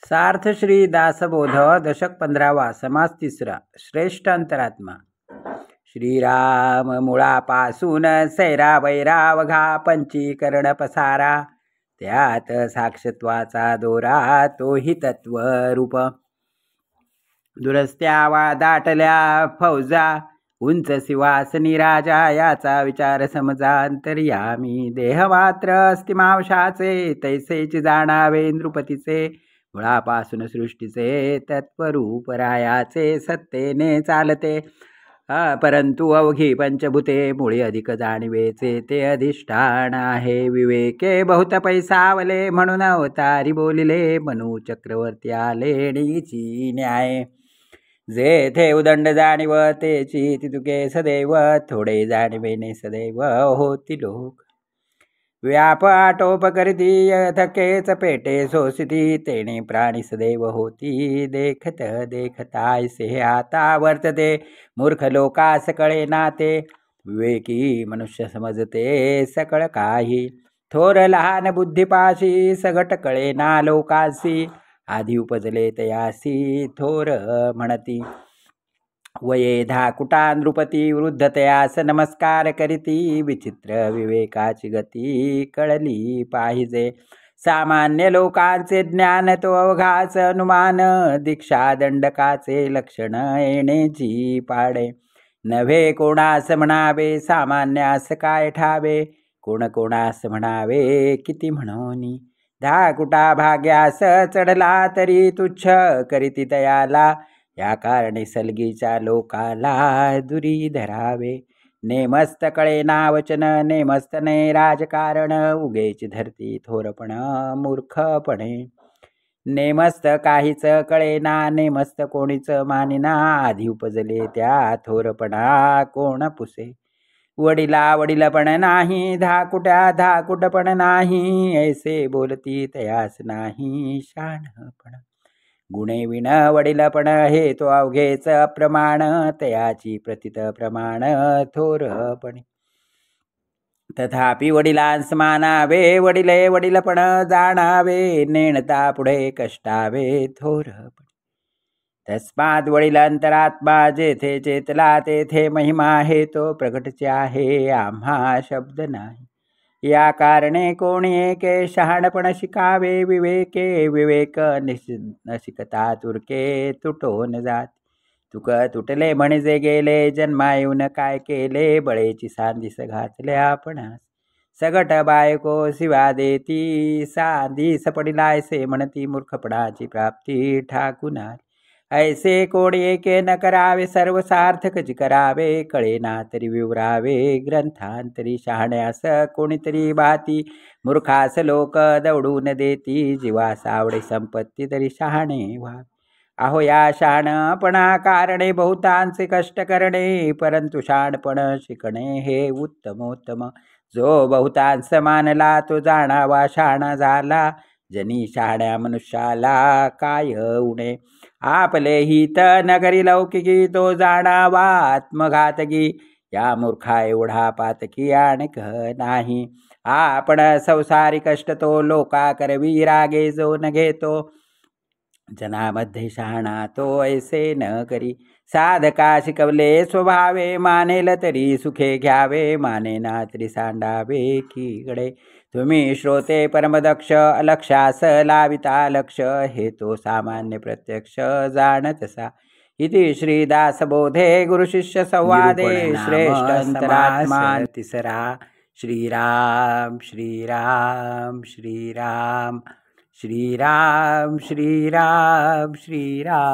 सार्थ श्री दासबोध दशक 15वा समास 3 श्रेष्ठ अंतरात्मा। श्रीराम मुळापासून सैरा वैरावघा पंचीकरण पसारा, त्यात साक्षत्वाचा दोरा तोही तत्व रूप। दुरस्त्या वा दाटल्या फौजा उंच सिवासनी राजा, याचा विचार समजा अंतर्यामी। देह मात्र अस्तिमांशाचे तैसेची जाणावे नृपतीचे, मुळापासून सृष्टीचे तत्वरूप रायाचे सत्तेने चालते। परंतु अवघी पंचभूते मुळे अधिक जाणवेचे, ते अधिष्ठान आहे विवेके बहुत पैसावले। म्हणून अवतारी बोलिले मनू चक्रवर्ती आले नीची न्याय। जेथे उदंड जाणीव तेची तितुके सदैव, थोडे जाणवेने सदैव होती लोक। व्याप आटोप करीती थकेच पेटे सोसिती, तेणे प्राणी सदैव होती देखत देखता। ऐसे आता वर्तते मूर्ख लोकास कळे नाते, विवेकी मनुष्य समजते सकळ काही। थोर लहान बुद्धिपाशी सगट कळे ना लोकांसी, आधी उपजले तयासी थोर म्हणती। वये धाकुटा नृपती वृद्ध तयास नमस्कार करीती, विचित्र विवेकाची गती कळली पाहिजे। सामान्य लोकांचे ज्ञान तो अवघाच अनुमान, दीक्षा दंडकाचे लक्षण येणेची पाडे। नव्हे कोणास म्हणावे सामान्यास काय ठावे, कोण कोणास म्हणावे किती म्हणोनी। धाकुटा भाग्यास चढला तरी तुच्छ करीती तयाला, या कारणे सलगीच्या लोकाला दुरी धरावे। नेमस्त कळे ना वचन नेमस्त नाही राजकारण, उगेची धरती थोरपण मूर्खपणे। नेमस्त काहीच कळे ना नेमस्त कोणीच मानिना, आधी उपजले त्या थोरपणा कोण पुसे। वडिला वडीलपण नाही धाकुट्या धाकुटपण नाही, ऐसे बोलती तयास नाही शहाणपण। गुणे विण वडीलपण हे तो अवघेच अप्रमाण, तयाची प्रतीत प्रमाण थोरपणे। तथापि वडिलांस मानावे वडिले वडीलपण जाणावे, नेणता पुढे कष्टावे थोरपणे। तस्मात् वडील अंतरात्मा जेथे चेतला तेथे महिमा आहे, तो प्रगटचे आहे आम्हा शब्द नाही। या कारणे कोणी एके शहाणपण शिकावे विवेके, विवेक न शिकता तुरके तुटोन जात। तुक तुटले म्हणजे गेले जन्मा येऊन काय केले, बळेची सांदीस घातल्या आपणास। सगट बायको शिवा देती सांदीस पडिलायसे म्हणती, मूर्खपणाची प्राप्ती ठाकून आली। ऐसे कोणी एके न करावे सर्व सार्थकची करावे, कळेना तरी विवरावे ग्रंथांतरी। शहाण्यास कोणीतरी भाती मूर्खास लोक दवडून देती, जीवास आवडे संपत्ती तरी शहाणे व्हा। अहो या शहाणपणा कारणे बहुतांचे कष्ट करणे, परंतु शहाणपण शिकणे हे उत्तमोत्तम। जो बहुतांस मानला तो जाणावा शहाणा झाला, जनी शहाण्या मनुष्याला काय उणे। आपले हित नगरी लौकिकी तो जाणावा आत्मघातकी, या मूर्खा एवढा पातकी आणख नाही। आपण संसारी कष्ट तो लोका करवी रागे जो न घेतो, जनामध्ये शहाणा तो ऐसे न करी। साधका शिकवले स्वभावे मानेल तरी सुखे घ्यावे, मानेना तरी सांडावे की गडे। तुम्ही श्रोते परमदक्ष अलक्षास लाविता लक्ष, हे तो सामान्य प्रत्यक्ष जाणतसा। इति श्री दासबोधे गुरुशिष्य संवादे श्रेष्ठ अंतरात्मा 3 श्रीराम श्रीराम श्रीराम श्रीराम श्रीराम श्रीराम।